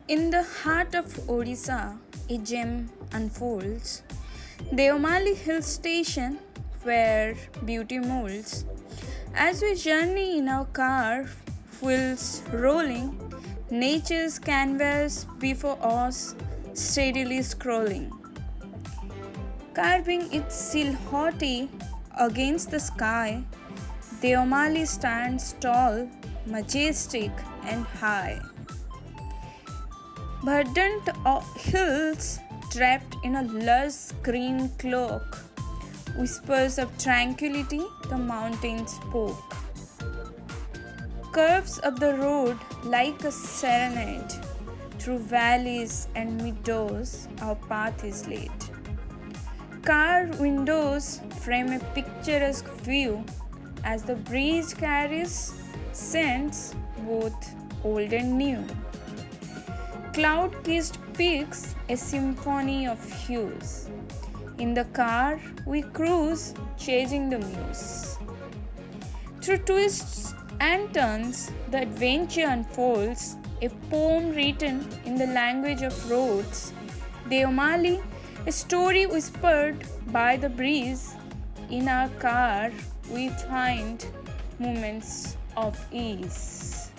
In the heart of Odisha, a gem unfolds. Deomali Hill Station, where beauty molds. As we journey in our car, wheels rolling, nature's canvas before us steadily scrolling. Carving its silhouette against the sky, Deomali stands tall, majestic, and high. Verdant hills draped in a lush green cloak, whispers of tranquility the mountains spoke. Curves of the road like a serenade, through valleys and meadows our path is laid. Car windows frame a picturesque view as the breeze carries scents both old and new. Cloud kissed peaks, a symphony of hues. In the car, we cruise, chasing the muse. Through twists and turns, the adventure unfolds, a poem written in the language of roads. Deomali, a story whispered by the breeze. In our car, we find moments of ease.